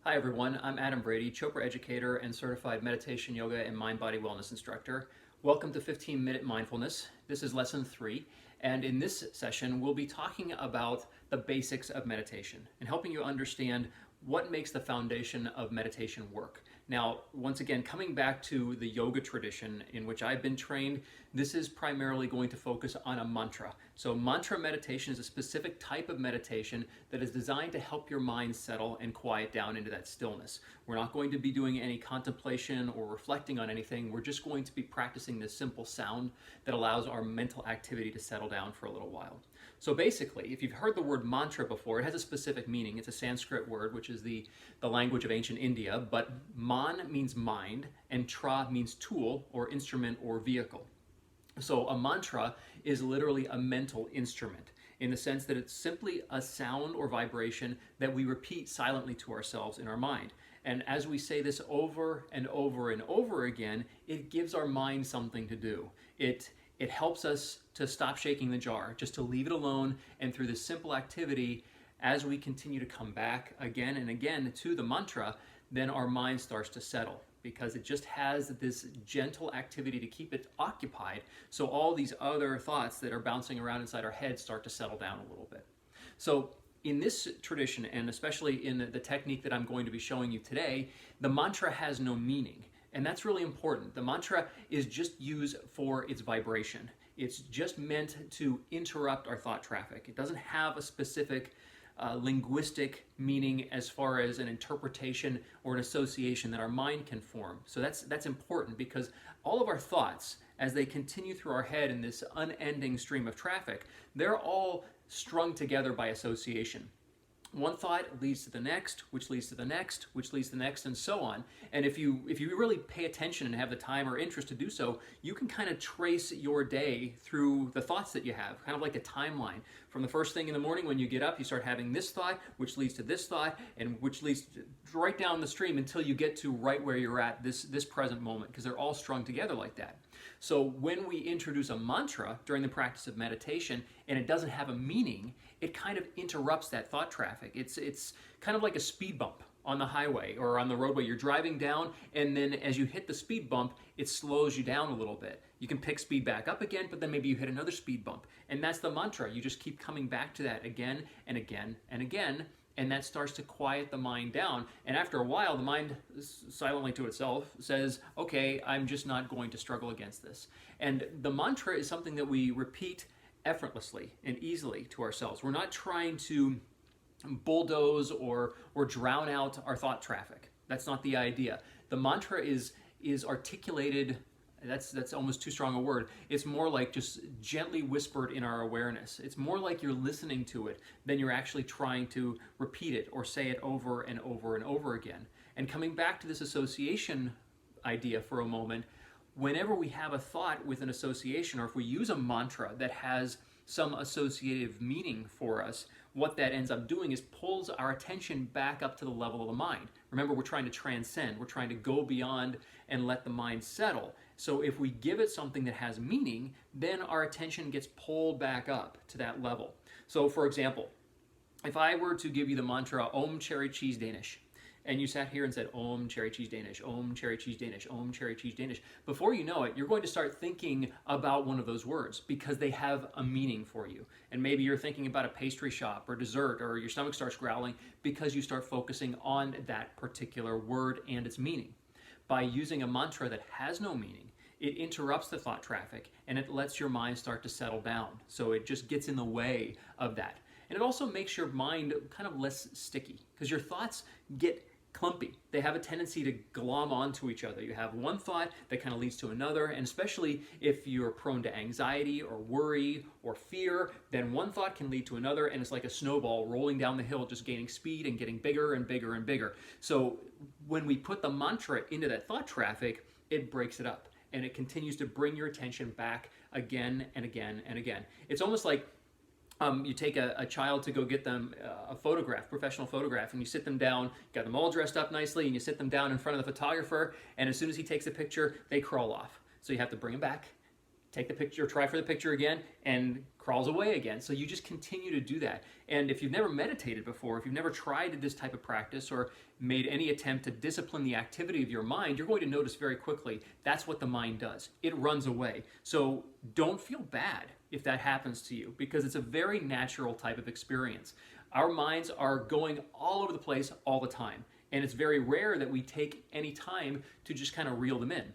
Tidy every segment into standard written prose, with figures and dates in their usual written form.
Hi everyone, I'm Adam Brady, Chopra educator and certified meditation, yoga, and mind-body wellness instructor. Welcome to 15-Minute Mindfulness. This is lesson 3, and in this session we'll be talking about the basics of meditation and helping you understand what makes the foundation of meditation work. Now, once again, coming back to the yoga tradition in which I've been trained, this is primarily going to focus on a mantra. So mantra meditation is a specific type of meditation that is designed to help your mind settle and quiet down into that stillness. We're not going to be doing any contemplation or reflecting on anything. We're just going to be practicing this simple sound that allows our mental activity to settle down for a little while. So basically, if you've heard the word mantra before, it has a specific meaning. It's a Sanskrit word, which is the language of ancient India, but man means mind and tra means tool or instrument or vehicle. So a mantra is literally a mental instrument in the sense that it's simply a sound or vibration that we repeat silently to ourselves in our mind. And as we say this over and over and over again, it gives our mind something to do. It helps us to stop shaking the jar, just to leave it alone, and through this simple activity, as we continue to come back again and again to the mantra, then our mind starts to settle because it just has this gentle activity to keep it occupied, so all these other thoughts that are bouncing around inside our head start to settle down a little bit. So in this tradition, and especially in the technique that I'm going to be showing you today, the mantra has no meaning. And that's really important. The mantra is just used for its vibration. It's just meant to interrupt our thought traffic. It doesn't have a specific linguistic meaning as far as an interpretation or an association that our mind can form. So that's important because all of our thoughts, as they continue through our head in this unending stream of traffic, they're all strung together by association. One thought leads to the next, which leads to the next, which leads to the next, and so on. And if you really pay attention and have the time or interest to do so, you can kind of trace your day through the thoughts that you have, kind of like a timeline. From the first thing in the morning when you get up, you start having this thought, which leads to this thought, and which leads right down the stream until you get to right where you're at this present moment, because they're all strung together like that. So when we introduce a mantra during the practice of meditation and it doesn't have a meaning, it kind of interrupts that thought traffic. It's kind of like a speed bump on the highway or on the roadway. You're driving down, and then as you hit the speed bump, it slows you down a little bit. You can pick speed back up again, but then maybe you hit another speed bump. And that's the mantra. You just keep coming back to that again and again and again, and that starts to quiet the mind down. And after a while, the mind silently to itself says, okay, I'm just not going to struggle against this. And the mantra is something that we repeat effortlessly and easily to ourselves. We're not trying to bulldoze or drown out our thought traffic. That's not the idea. The mantra is articulated. That's almost too strong a word. It's more like just gently whispered in our awareness. It's more like you're listening to it than you're actually trying to repeat it or say it over and over and over again. And coming back to this association idea for a moment, whenever we have a thought with an association, or if we use a mantra that has some associative meaning for us, what that ends up doing is pulls our attention back up to the level of the mind. Remember, we're trying to transcend. We're trying to go beyond and let the mind settle. So if we give it something that has meaning, then our attention gets pulled back up to that level. So for example, if I were to give you the mantra, Om Cherry Cheese Danish, and you sat here and said, Om Cherry Cheese Danish, Om Cherry Cheese Danish, Om Cherry Cheese Danish, before you know it, you're going to start thinking about one of those words because they have a meaning for you. And maybe you're thinking about a pastry shop or dessert, or your stomach starts growling because you start focusing on that particular word and its meaning. By using a mantra that has no meaning, it interrupts the thought traffic and it lets your mind start to settle down. So it just gets in the way of that. And it also makes your mind kind of less sticky because your thoughts get clumpy. They have a tendency to glom onto each other. You have one thought that kind of leads to another, and especially if you're prone to anxiety or worry or fear, then one thought can lead to another, and it's like a snowball rolling down the hill, just gaining speed and getting bigger and bigger and bigger. So when we put the mantra into that thought traffic, it breaks it up, and it continues to bring your attention back again and again and again. It's almost like you take a child to go get them a photograph, professional photograph, and you sit them down, got them all dressed up nicely, and you sit them down in front of the photographer, and as soon as he takes a picture, they crawl off. So you have to bring them back take the picture, try for the picture again, and crawls away again. So you just continue to do that. And if you've never meditated before, if you've never tried this type of practice or made any attempt to discipline the activity of your mind, you're going to notice very quickly that's what the mind does. It runs away. So don't feel bad if that happens to you, because it's a very natural type of experience. Our minds are going all over the place all the time. And it's very rare that we take any time to just kind of reel them in.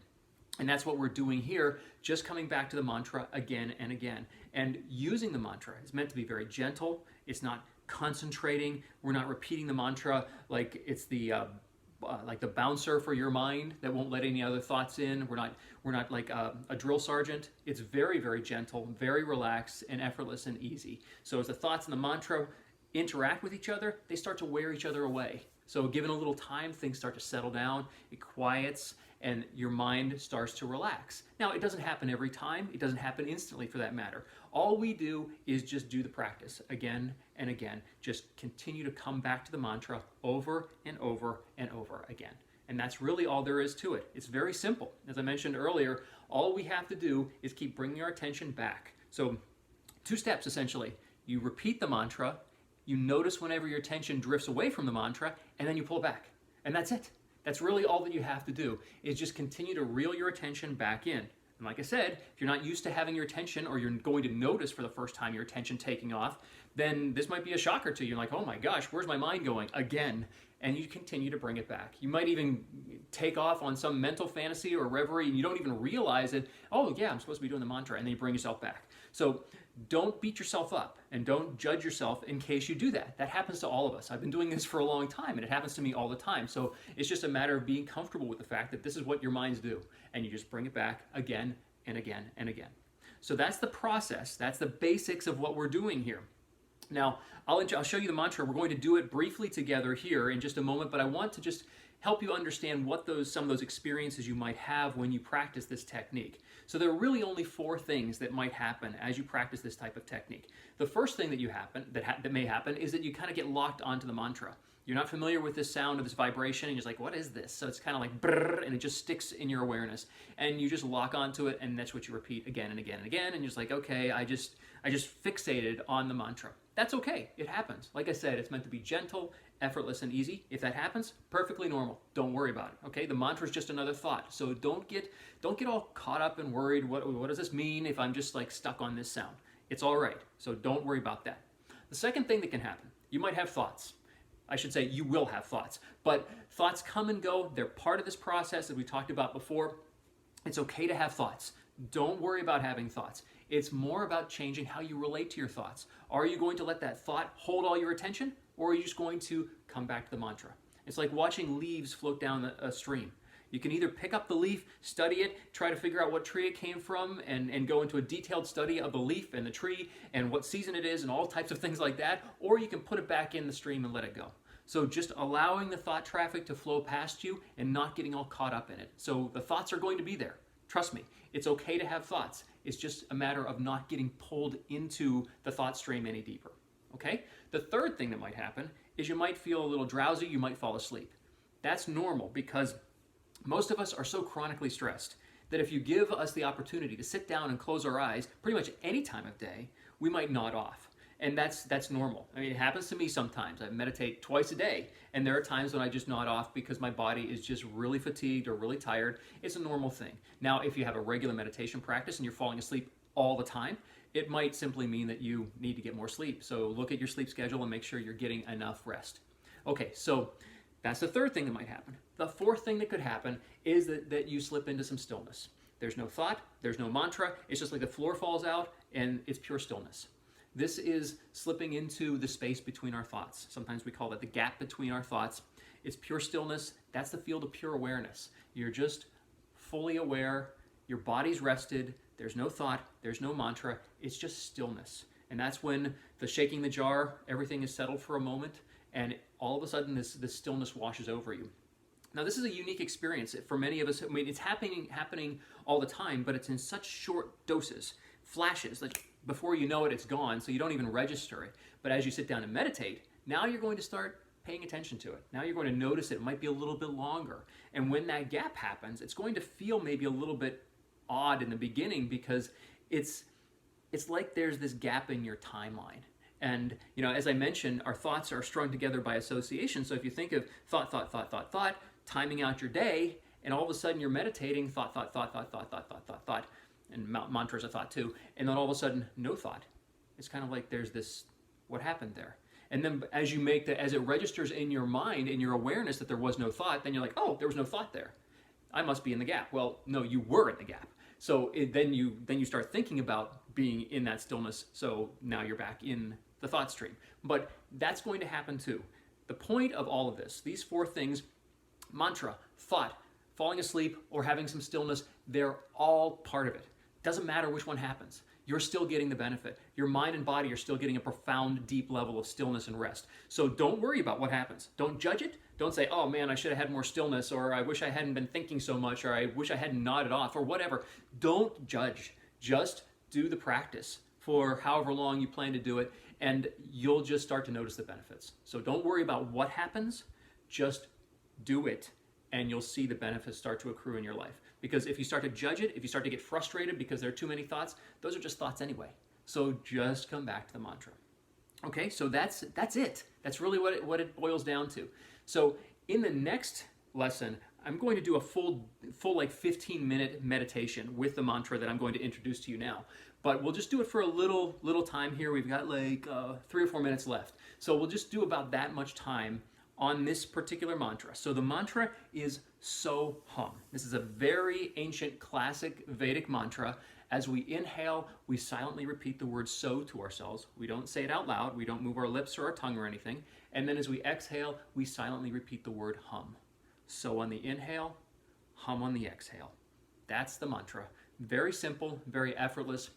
And that's what we're doing here, just coming back to the mantra again and again. And using the mantra is meant to be very gentle. It's not concentrating. We're not repeating the mantra like it's the bouncer for your mind that won't let any other thoughts in. We're not like a drill sergeant. It's very, very gentle, very relaxed, and effortless and easy. So as the thoughts and the mantra interact with each other, they start to wear each other away. So given a little time, things start to settle down, it quiets, and your mind starts to relax. Now, it doesn't happen every time. It doesn't happen instantly, for that matter. All we do is just do the practice again and again. Just continue to come back to the mantra over and over and over again. And that's really all there is to it. It's very simple. As I mentioned earlier, all we have to do is keep bringing our attention back. So 2 steps, essentially. You repeat the mantra, you notice whenever your attention drifts away from the mantra, and then you pull it back. And that's it. That's really all that you have to do, is just continue to reel your attention back in. And like I said, if you're not used to having your attention, or you're going to notice for the first time your attention taking off, then this might be a shocker to you. You're like, oh my gosh, where's my mind going? Again. And you continue to bring it back. You might even take off on some mental fantasy or reverie, and you don't even realize it. Oh yeah, I'm supposed to be doing the mantra, and then you bring yourself back. So don't beat yourself up, and don't judge yourself in case you do that. That happens to all of us. I've been doing this for a long time, and it happens to me all the time. So it's just a matter of being comfortable with the fact that this is what your minds do, and you just bring it back again and again and again. So that's the process. That's the basics of what we're doing here. Now, I'll show you the mantra. We're going to do it briefly together here in just a moment, but I want to just help you understand what some of those experiences you might have when you practice this technique. So there are really only 4 things that might happen as you practice this type of technique. The first thing that may happen is that you kind of get locked onto the mantra. You're not familiar with this sound or this vibration, and you're just like, what is this? So it's kind of like brrr, and it just sticks in your awareness. And you just lock onto it, and that's what you repeat again and again and again, and you're just like, okay, I just fixated on the mantra. That's okay. It happens. Like I said, it's meant to be gentle, effortless, and easy. If that happens, perfectly normal. Don't worry about it. Okay? The mantra is just another thought. So don't get all caught up and worried. What does this mean if I'm just like stuck on this sound? It's all right. So don't worry about that. The second thing that can happen, you might have thoughts. I should say you will have thoughts. But thoughts come and go. They're part of this process that we talked about before. It's okay to have thoughts. Don't worry about having thoughts. It's more about changing how you relate to your thoughts. Are you going to let that thought hold all your attention, or are you just going to come back to the mantra? It's like watching leaves float down a stream. You can either pick up the leaf, study it, try to figure out what tree it came from, and go into a detailed study of the leaf and the tree and what season it is and all types of things like that, or you can put it back in the stream and let it go. So just allowing the thought traffic to flow past you and not getting all caught up in it. So the thoughts are going to be there. Trust me, it's okay to have thoughts. It's just a matter of not getting pulled into the thought stream any deeper. Okay? The third thing that might happen is you might feel a little drowsy, you might fall asleep. That's normal, because most of us are so chronically stressed that if you give us the opportunity to sit down and close our eyes pretty much any time of day, we might nod off. And that's normal. I mean, it happens to me sometimes. I meditate twice a day, and there are times when I just nod off because my body is just really fatigued or really tired. It's a normal thing. Now, if you have a regular meditation practice and you're falling asleep all the time, it might simply mean that you need to get more sleep. So look at your sleep schedule and make sure you're getting enough rest. Okay, so that's the third thing that might happen. The fourth thing that could happen is that you slip into some stillness. There's no thought, there's no mantra. It's just like the floor falls out and it's pure stillness. This is slipping into the space between our thoughts. Sometimes we call that the gap between our thoughts. It's pure stillness. That's the field of pure awareness. You're just fully aware. Your body's rested. There's no thought. There's no mantra. It's just stillness. And that's when the shaking the jar, everything is settled for a moment, and all of a sudden this stillness washes over you. Now, this is a unique experience for many of us. I mean, it's happening all the time, but it's in such short doses, flashes. Like, before you know it, it's gone, so you don't even register it. But as you sit down and meditate, now you're going to start paying attention to it. Now you're going to notice it might be a little bit longer. And when that gap happens, it's going to feel maybe a little bit odd in the beginning because it's like there's this gap in your timeline. And as I mentioned, our thoughts are strung together by association. So if you think of thought, timing out your day, and all of a sudden you're meditating, thought, and mantras are thought too, and then all of a sudden no thought. It's kind of like there's this, what happened there? And then as it registers in your mind, in your awareness that there was no thought, then you're like, oh, there was no thought there. I must be in the gap. Well, no, you were in the gap. So then you start thinking about being in that stillness. So now you're back in the thought stream. But that's going to happen too. The point of all of this, these 4 things, mantra, thought, falling asleep, or having some stillness, they're all part of it. Doesn't matter which one happens. You're still getting the benefit. Your mind and body are still getting a profound, deep level of stillness and rest. So don't worry about what happens. Don't judge it. Don't say, oh man, I should have had more stillness, or I wish I hadn't been thinking so much, or I wish I hadn't nodded off, or whatever. Don't judge. Just do the practice for however long you plan to do it, and you'll just start to notice the benefits. So don't worry about what happens. Just do it, and you'll see the benefits start to accrue in your life. Because if you start to judge it, if you start to get frustrated because there are too many thoughts, those are just thoughts anyway. So just come back to the mantra. Okay, so that's it. That's really what it boils down to. So in the next lesson, I'm going to do a full like 15-minute meditation with the mantra that I'm going to introduce to you now. But we'll just do it for a little time here. We've got like 3 or 4 minutes left. So we'll just do about that much time on this particular mantra. So the mantra is So Hum. This is a very ancient, classic Vedic mantra. As we inhale, we silently repeat the word so to ourselves. We don't say it out loud. We don't move our lips or our tongue or anything. And then as we exhale, we silently repeat the word hum. So on the inhale, hum on the exhale. That's the mantra. Very simple, very effortless.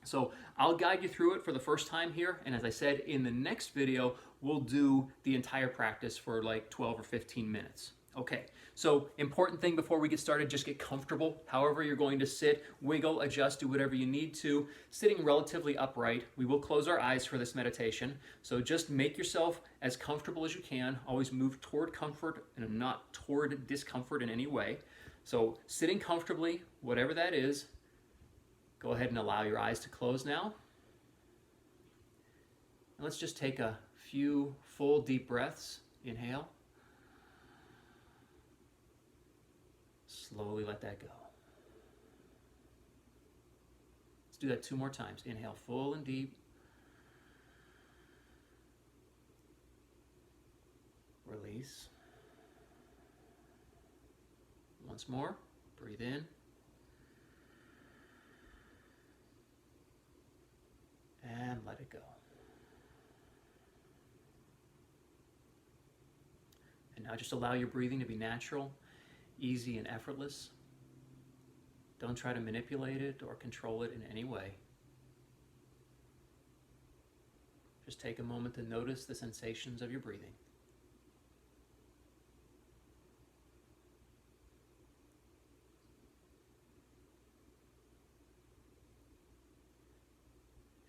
So I'll guide you through it for the first time here. And as I said, in the next video, we'll do the entire practice for like 12 or 15 minutes. Okay, so important thing before we get started, just get comfortable. However you're going to sit, wiggle, adjust, do whatever you need to. Sitting relatively upright. We will close our eyes for this meditation. So just make yourself as comfortable as you can. Always move toward comfort and not toward discomfort in any way. So sitting comfortably, whatever that is, go ahead and allow your eyes to close now. And let's just take a few full deep breaths. Inhale. Slowly let that go. Let's do that 2 more times. Inhale full and deep. Release. Once more. Breathe in. And let it go. And now just allow your breathing to be natural, easy, and effortless. Don't try to manipulate it or control it in any way. Just take a moment to notice the sensations of your breathing.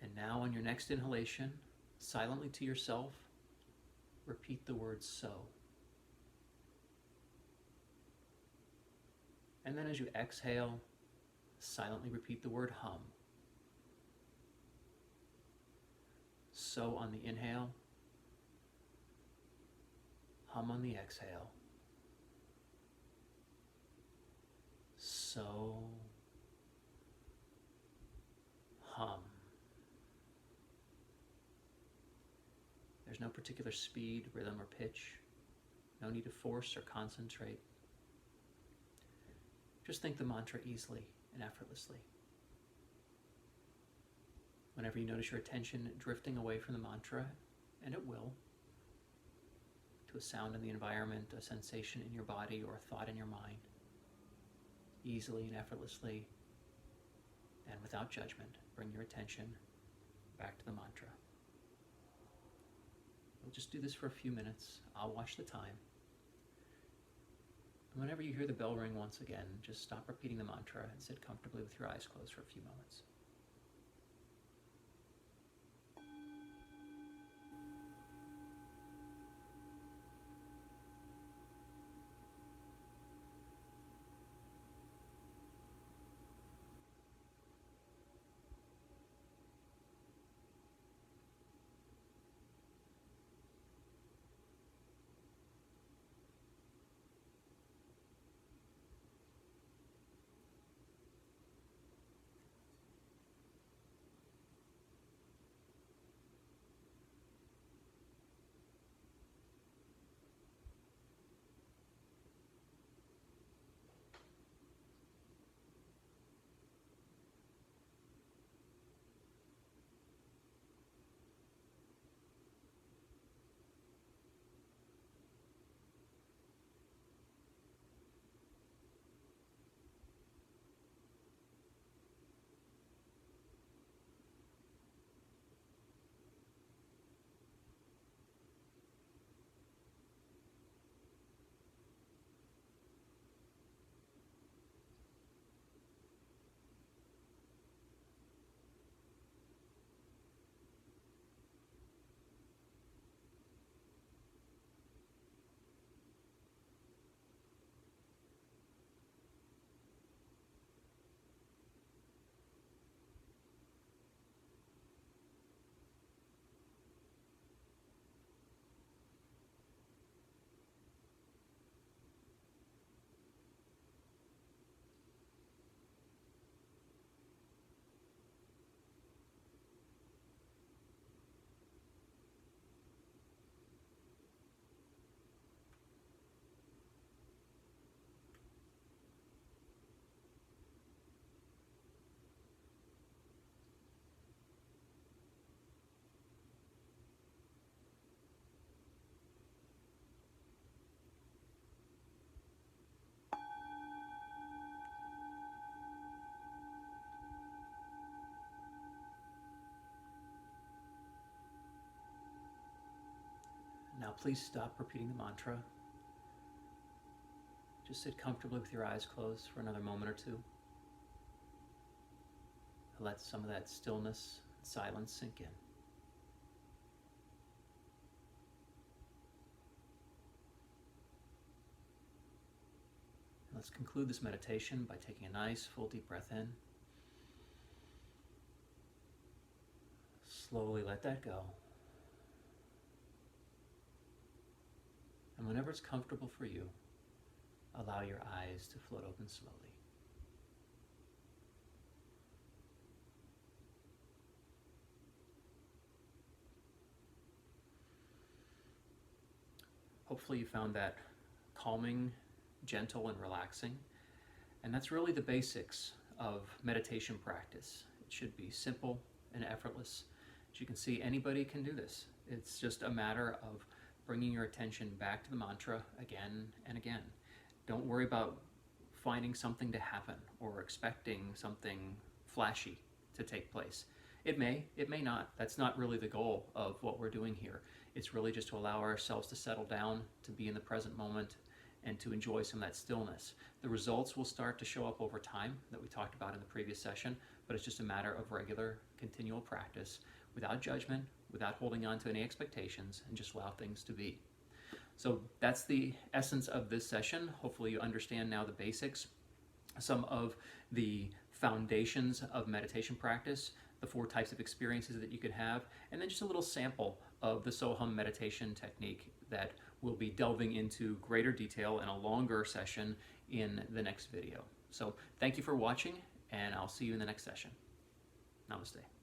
And now on your next inhalation, silently to yourself, repeat the word so. And then as you exhale, silently repeat the word hum. So on the inhale, hum on the exhale. So, hum. There's no particular speed, rhythm, or pitch. No need to force or concentrate. Just think the mantra easily and effortlessly. Whenever you notice your attention drifting away from the mantra, and it will, to a sound in the environment, a sensation in your body, or a thought in your mind, easily and effortlessly, and without judgment, bring your attention back to the mantra. We'll just do this for a few minutes. I'll watch the time. And whenever you hear the bell ring once again, just stop repeating the mantra and sit comfortably with your eyes closed for a few moments. Now please stop repeating the mantra. Just sit comfortably with your eyes closed for another moment or two. Let some of that stillness and silence sink in. Let's conclude this meditation by taking a nice full deep breath in. Slowly let that go. And whenever it's comfortable for you, allow your eyes to float open slowly. Hopefully you found that calming, gentle, and relaxing. And that's really the basics of meditation practice. It should be simple and effortless. As you can see, anybody can do this. It's just a matter of bringing your attention back to the mantra again and again. Don't worry about finding something to happen or expecting something flashy to take place. It may not. That's not really the goal of what we're doing here. It's really just to allow ourselves to settle down, to be in the present moment, and to enjoy some of that stillness. The results will start to show up over time that we talked about in the previous session, but it's just a matter of regular, continual practice without judgment, without holding on to any expectations, and just allow things to be. So that's the essence of this session. Hopefully you understand now the basics, some of the foundations of meditation practice, the 4 types of experiences that you could have, and then just a little sample of the Soham meditation technique that we'll be delving into greater detail in a longer session in the next video. So thank you for watching, and I'll see you in the next session. Namaste.